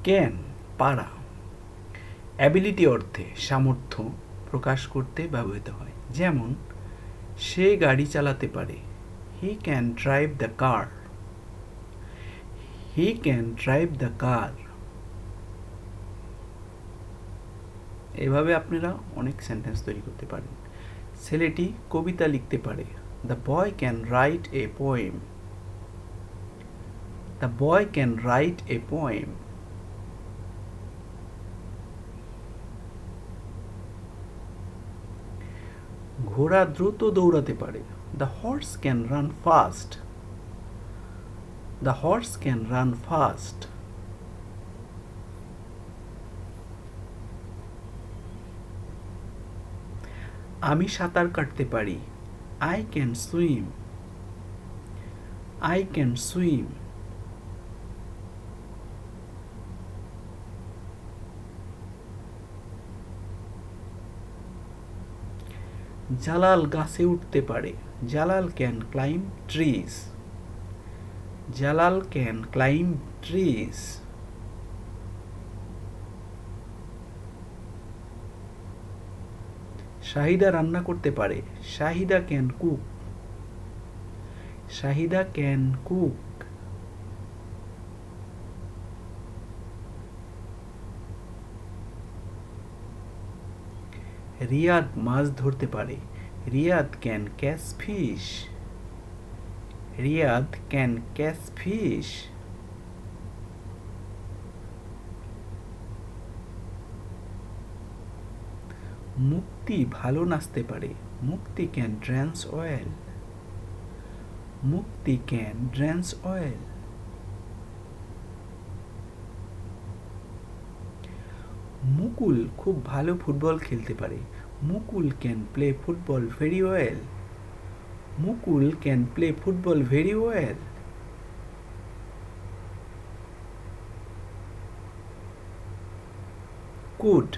Can পারা ability অর্থে সামর্থ্য প্রকাশ করতে ব্যবহৃত হয়, যেমন সে গাড়ি চালাতে পারে, he can drive the car. He can drive the car. এভাবে আপনারা অনেক সেন্টেন্স তৈরি করতে পারেন। ছেলেটি কবিতা লিখতে পারে, the boy can write a poem. The boy can write a poem. ঘোড়া দ্রুত দৌড়াতে পারে, the horse can run fast. The horse can run fast. আমি সাঁতার কাটতে পারি, I can swim. I can swim. Jalal গাছে উঠতে পারে, Jalal can climb trees. Jalal can climb trees. Shahida রান্না করতে পারে, Shahida can cook. Shahida can cook. Riyad মাছ ধরতে পারে, Riyad can catch fish. Riyad can catch fish. Mukti ভালো নাচতে পারে, Mukti can dance well. Mukti can dance well. Mukul খুব ভালো ফুটবল খেলতে পারে, Mukul can play football very well. Mukul can play football very well. Could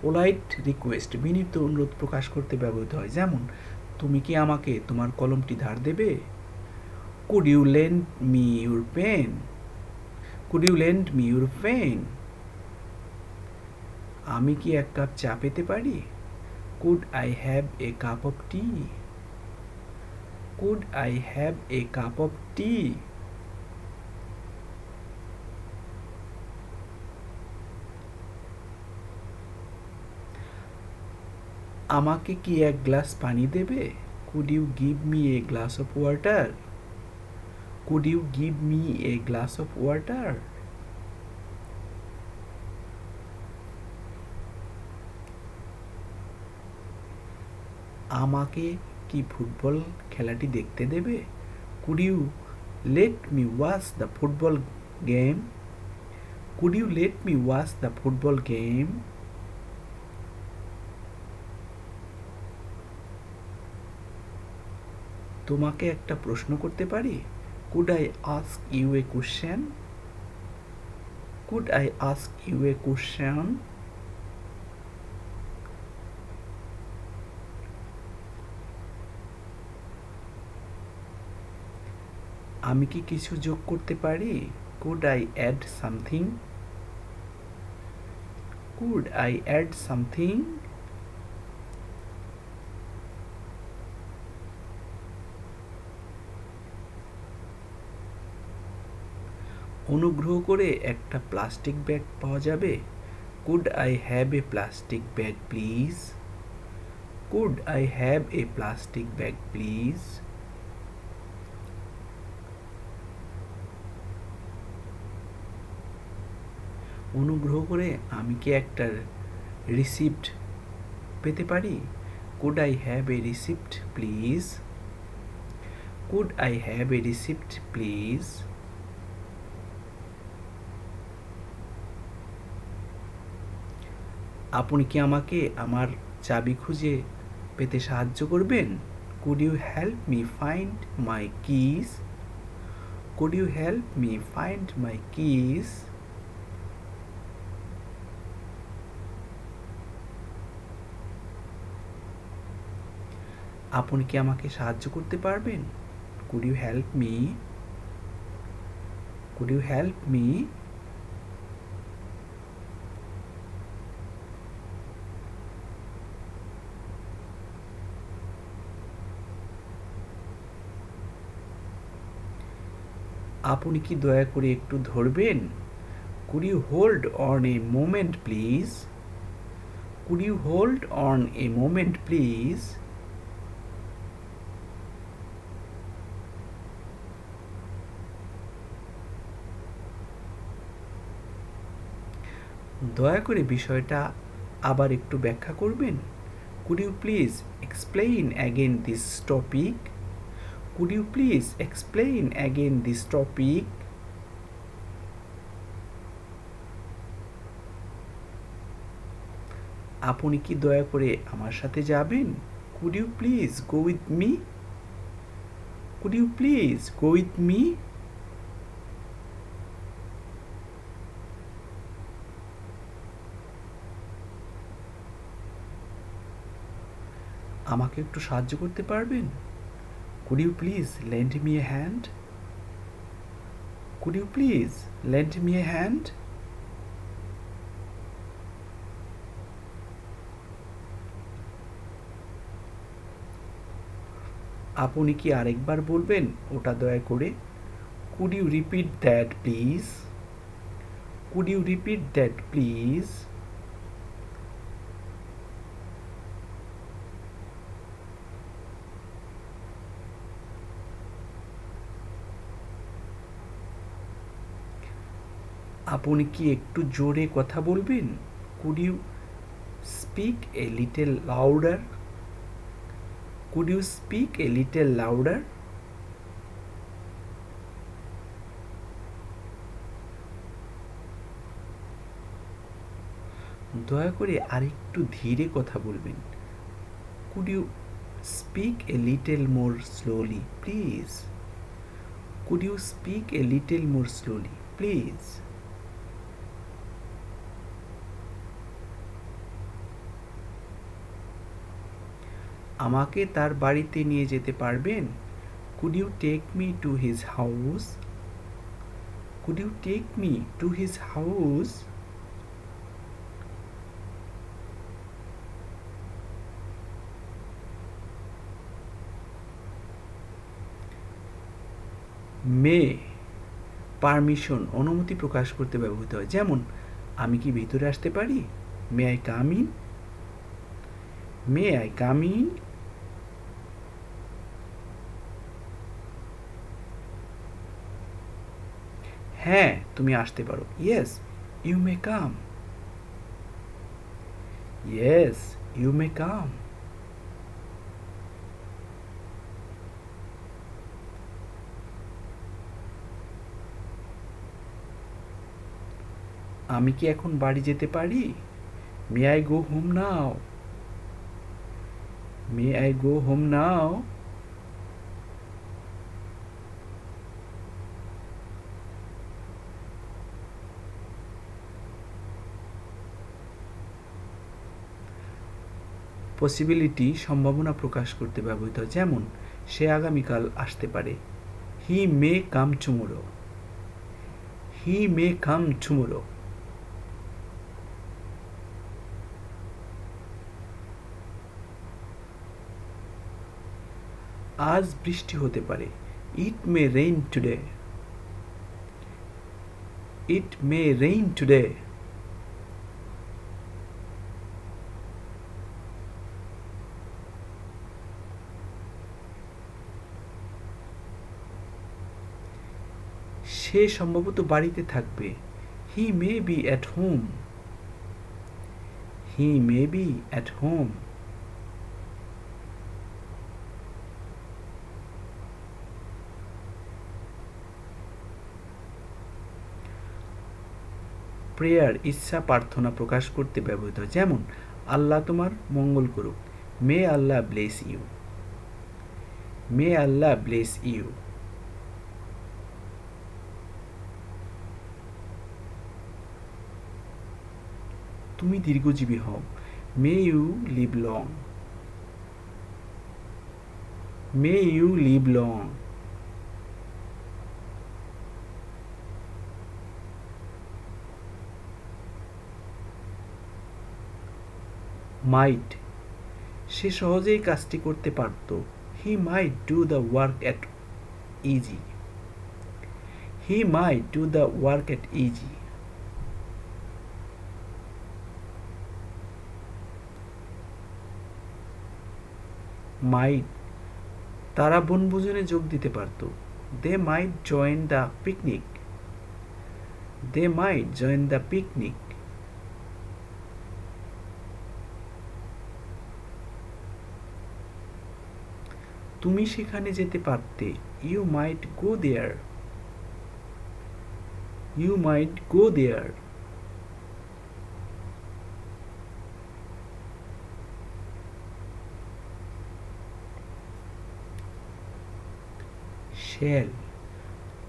polite request বিনীত অনুরোধ প্রকাশ করতে ব্যবহৃত হয়, যেমন তুমি কি আমাকে তোমার কলমটি ধার দেবে? Could you lend me your pen? Could you lend me your pen? আমি কি এক কাপ চা পেতে পারি? Could I have a cup of tea? Could I have a cup of tea? আমাকে কি এক গ্লাস পানি দেবে? Could you give me a glass of water? Could you give me a glass of water? আমাকে কি football খেলাটি দেখতে দেবে? Could you let me watch the football game? Could you let me watch the football game? তোমাকে একটা প্রশ্ন করতে পারি? Could I ask you a question? Could I ask you a question? আমি কি কিছু যোগ করতে পারি? Could I add something? Could I add something? অনুগ্রহ করে একটা প্লাস্টিক ব্যাগ পাওয়া যাবে? Could I have a plastic bag please? Could I have a plastic bag please? অনুগ্রহ করে আমি কি একটা রিসিপ্ট পেতে পারি? Could I have a receipt please? Could I have a receipt please? আপনি কি আমাকে আমার চাবি খুঁজে পেতে সাহায্য করবেন? Could you help me find my keys? Could you help me find my keys? আপনি কি আমাকে সাহায্য করতে পারবেন? Could you help me? Could you help me? আপনি কি দয়া করে একটু ধরবেন? Could you hold on a moment, please? Could you hold on a moment, please? দয়া করে বিষয়টা আবার একটু ব্যাখ্যা করবেন? Could you please explain again this topic? Could you please explain again this topic? আপনি কি দয়া করে আমার সাথে যাবেন? Could you please go with me? Could you please go with me? আমাকে একটু সাহায্য করতে পারবেন? Could you please lend me a hand? Could you please lend me a hand? আপনি কি আরেকবার বলবেন ওটা দয়া করে? Could you repeat that please? Could you repeat that please? আপনি কি একটু জোরে কথা বলবেন? Could you speak a little louder? Could you speak a little louder? দয়া করে আরেকটু ধীরে কথা বলবেন। Could you speak a little more slowly, please? Could you speak a little more slowly, please? আমাকে তার বাড়িতে নিয়ে যেতে পারবেন? Could you take me to his house? Could you take me to his house? May permission অনুমতি প্রকাশ করতে ব্যবহৃত হয়, যেমন আমি কি ভিতরে আসতে পারি? May I come in? May I come in? হ্যাঁ, তুমি আসতে পারো। Yes, you may come. Yes, you may come. আমি কি এখন বাড়ি যেতে পারি? May I go home now? May I go home now? Possibility সম্ভাবনা প্রকাশ করতে ব্যবহৃত হয়, যেমন সে আগামীকাল আসতে পারে। He may come tomorrow. He may come tomorrow. আজ বৃষ্টি হতে পারে। It may rain today. It may rain today. সে সম্ভবত বাড়িতে থাকবে। He may be at home. He may be at home. Prayer ইচ্ছা প্রার্থনা প্রকাশ করতে ব্যবহৃত হয়, যেমন আল্লাহ তোমার মঙ্গল করুক। May Allah bless you. May Allah bless you. তুমি দীর্ঘজীবী হও। May you live long. May you live long. Might সে সহজেই কাজটি করতে পারত। He might do the work at easy. He might do the work at easy. Might তারা বনভোজনে যোগ দিতে পারত. They might join the picnic. They might join the picnic. তুমি সেখানে যেতে পারতে. You might go there. You might go there. Shall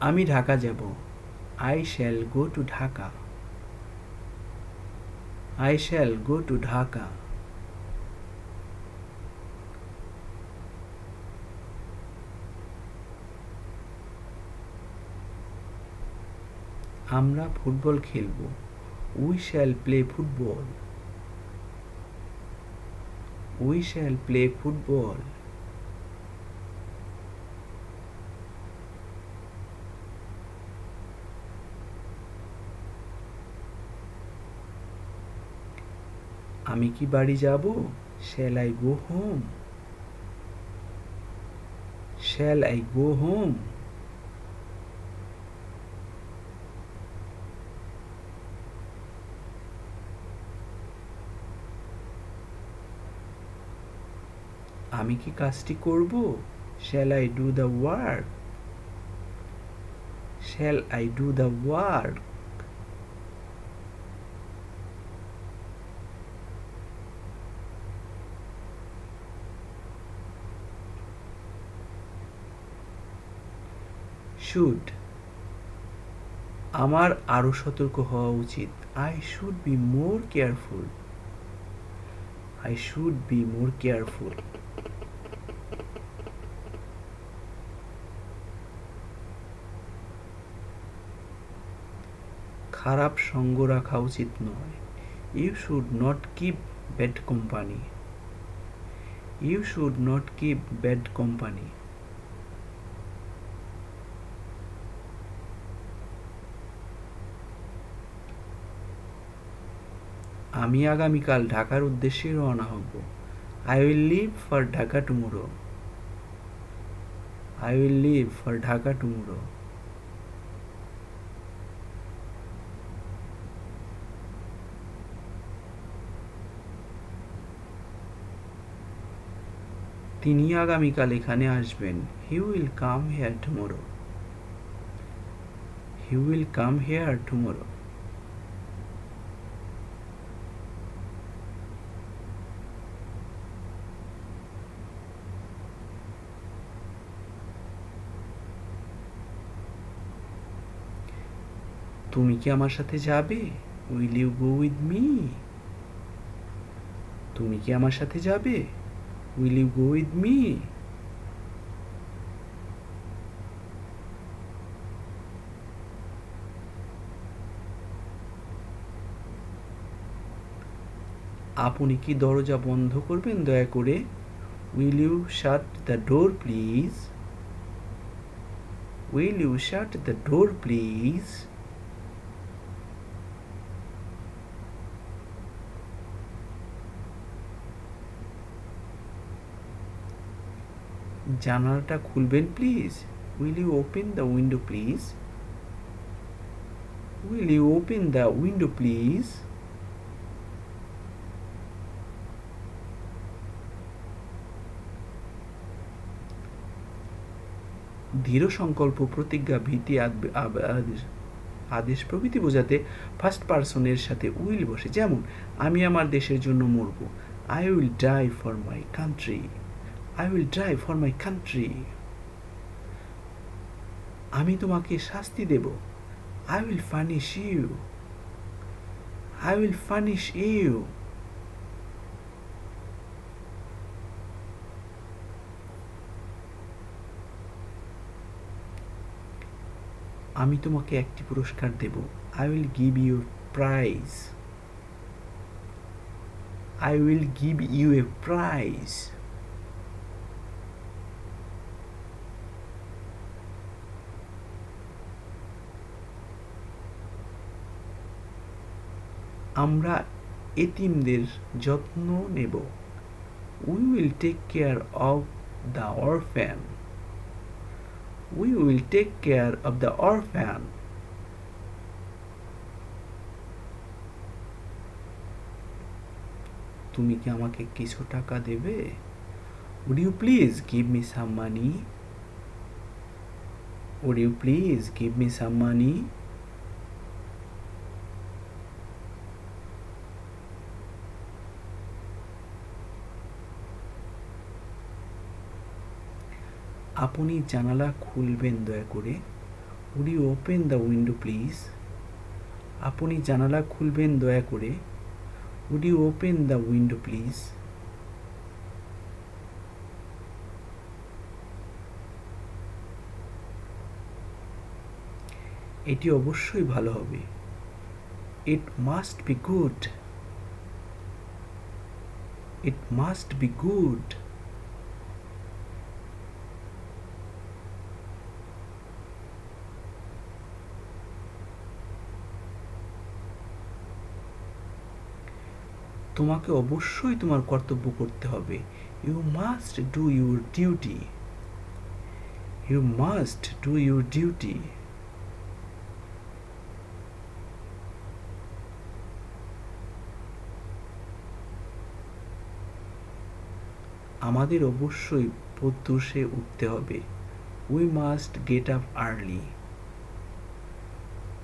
আমি ঢাকা যাব. I shall go to Dhaka. I shall go to Dhaka. আমরা ফুটবল খেলব. We shall play football. We shall play football. আমি কি বাড়ি যাব? Shall I go home? Shall I go home? আমি কি কাজটি করব? Shall I do the work? Shall I do the work? Should আমার আরো সতর্ক হওয়া উচিত. I should be more careful. I should be more careful. খারাপ সঙ্গ রাখা উচিত নয়. You should not keep bad company. You should not keep bad company. আমি আগামীকাল ঢাকার উদ্দেশ্যে রওনা হব. I will leave for Dhaka tomorrow. I will leave for Dhaka tomorrow. তিনি আগামীকাল এখানে আসবেন. He will come here tomorrow. He will come here tomorrow. তুমি কি আমার সাথে যাবে? Will you go with me? তুমি কি আমার সাথে যাবে? Will you go with me? আপনি কি দরজা বন্ধ করবেন দয়া করে? Will you shut the door please? Will you shut the door please? জানালাটা খুলবেন please? Will you open the window please? Will you open the window please? দৃঢ় সংকল্প, প্রতিজ্ঞা, ভীতি, আদেশ প্রভৃতি বোঝাতে ফার্স্ট পারসনের সাথে উইল বসে. যেমন আমি আমার দেশের জন্য মরব. I will die for my country. I will die for my country. আমি তোমাকে শাস্তি দেব. I will punish you. I will punish you. আমি তোমাকে একটি পুরস্কার দেব. I will give you a prize. I will give you a prize. আমরা এতিমদের যত্ন নেব। We will take care of the orphan. We will take care of the orphan. তুমি কি আমাকে কিছু টাকা দেবে? Would you please give me some money? Would you please give me some money? আপনি জানালা খুলবেন দয়া করে। Would you open the window please? আপনি জানালা খুলবেন দয়া করে। Would you open the window please? এটি অবশ্যই ভালো হবে। It must be good. It must be good. তোমাকে অবশ্যই তোমার কর্তব্য করতে হবে। You must do your duty. You must do your duty. আমাদের অবশ্যই প্রত্যুষে উঠতে হবে। We must get up early.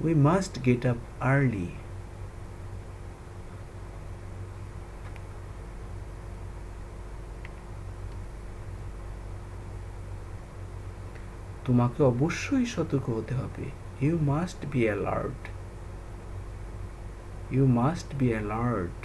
We must get up early. তোমাকে অবশ্যই সতর্ক হতে হবে। You must be alert. You must be alert.